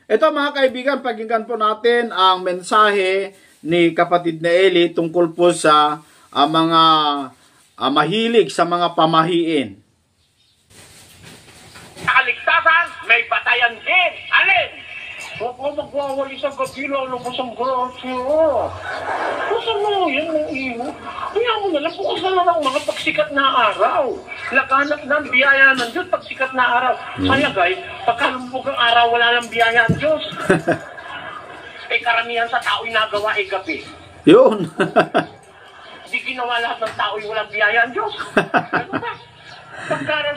Ito mga kaibigan, pakinggan po natin ang mensahe ni kapatid na Eli tungkol po sa mga mahilig sa mga pamahiin. Kaligtasan, may batayan din. Alin? Huwag magwawali sa gabila, lubos ang grasyo. Kasi mo, yan ang iyo. Kaya mo nalang bukas na lang mga pagsikat na araw. Laganap ng biyaya ng Diyos pagsikat na araw. Kaya guys, pagkalumpog ang araw, wala lang biyaya ang Diyos. Karamihan sa tao'y nagawa gabi. Yun. Hindi ginawa lahat ng tao'y walang biyaya ang Diyos. Ano ba?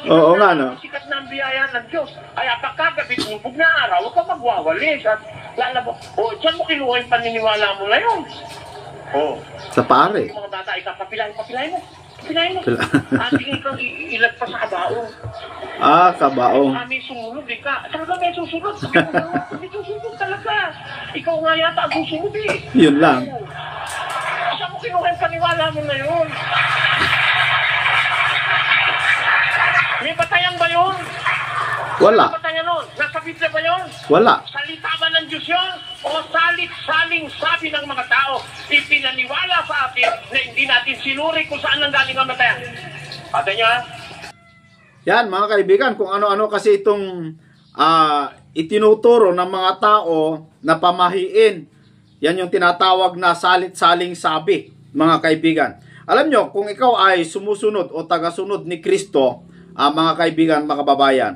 Oo nga, no? Sikat na ang biyaya ng Diyos. Kaya pagkagabi, tumpog na araw, huwag ka magwawalis. At lalabo, dyan mo kinuha yung paniniwala mo ngayon. Sa pare. Yung mga bata, papilahin mo. Papilahin mo. Ating ikaw ilagpas sa kabaong. Kabaong. May sumunod, talaga may susunod. May susunod talaga. Ikaw nga yata ang susunod Yun lang. Saan mo kinuha yung paniniwala mo ngayon? May batayan ba yun? Wala. May batayan nun? Nasa Biblia ba yun? Wala. Salita ba ng Diyos yun? O salit-saling sabi ng mga tao, ipinaniwala sa atin na hindi natin sinuri kung saan ang galing ang batayan? Pata niya? Yan mga kaibigan, kung ano-ano kasi itong itinuturo ng mga tao na pamahiin. Yan yung tinatawag na salit-saling sabi, mga kaibigan. Alam nyo, kung ikaw ay sumusunod o tagasunod ni Kristo, mga kaibigan, mga kababayan,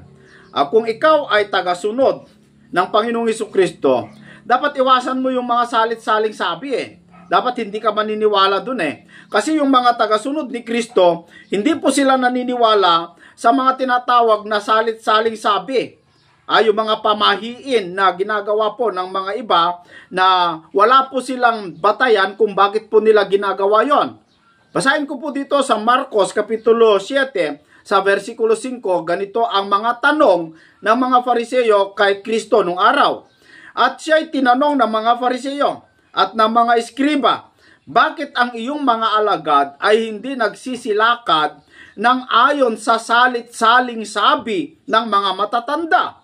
kung ikaw ay tagasunod ng Panginoong Hesukristo, dapat iwasan mo yung mga salit-saling sabi Dapat hindi ka maniniwala dun Kasi yung mga tagasunod ni Kristo, hindi po sila naniniwala sa mga tinatawag na salit-saling sabi. Yung mga pamahiin na ginagawa po ng mga iba na wala po silang batayan kung bakit po nila ginagawa yon. Basahin ko po dito sa Marcos Kapitulo 7, sa versikulo 5, ganito ang mga tanong ng mga Fariseyo kay Kristo nung araw. At siya'y tinanong ng mga Fariseyo at ng mga Eskriba, bakit ang iyong mga alagad ay hindi nagsisilakad ng ayon sa salit-saling sabi ng mga matatanda?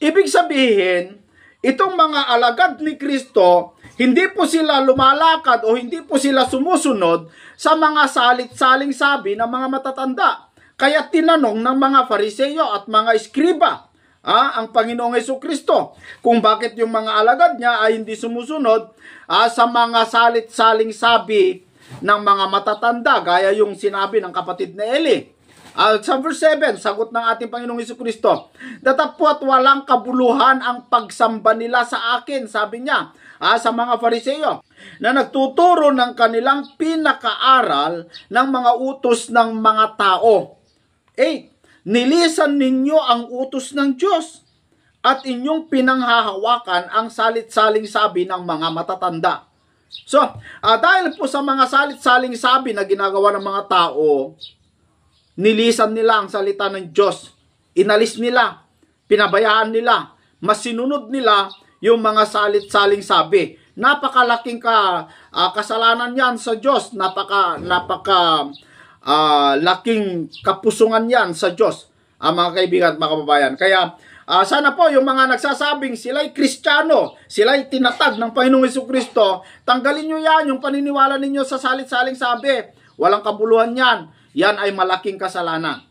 Ibig sabihin, itong mga alagad ni Kristo, hindi po sila lumalakad o hindi po sila sumusunod sa mga salit-saling sabi ng mga matatanda. Kaya tinanong ng mga Fariseyo at mga Eskriba ang Panginoong Hesukristo kung bakit yung mga alagad niya ay hindi sumusunod sa mga salit-saling sabi ng mga matatanda, gaya yung sinabi ng kapatid na Eli. Sa verse 7, sagot ng ating Panginoong Hesukristo, datapwat walang kabuluhan ang pagsamba nila sa akin, sabi niya, sa mga Fariseyo, na nagtuturo ng kanilang pinakaaral ng mga utos ng mga tao. 8. Nilisan ninyo ang utos ng Diyos at inyong pinanghahawakan ang salit-saling sabi ng mga matatanda. So, dahil po sa mga salit-saling sabi na ginagawa ng mga tao, nilisan nila ang salita ng Diyos. Inalis nila, pinabayaan nila, mas sinunod nila yung mga salit-saling sabi. Napakalaking kasalanan yan sa Diyos. Laking kapusungan yan sa Diyos, mga kaibigan at mga kababayan. Kaya sana po yung mga nagsasabing sila'y Kristiyano, sila'y tinatag ng Panginoong Hesukristo, tanggalin nyo yan, yung paniniwala ninyo sa salit-saling sabi. Walang kabuluhan yan. Yan ay malaking kasalanan.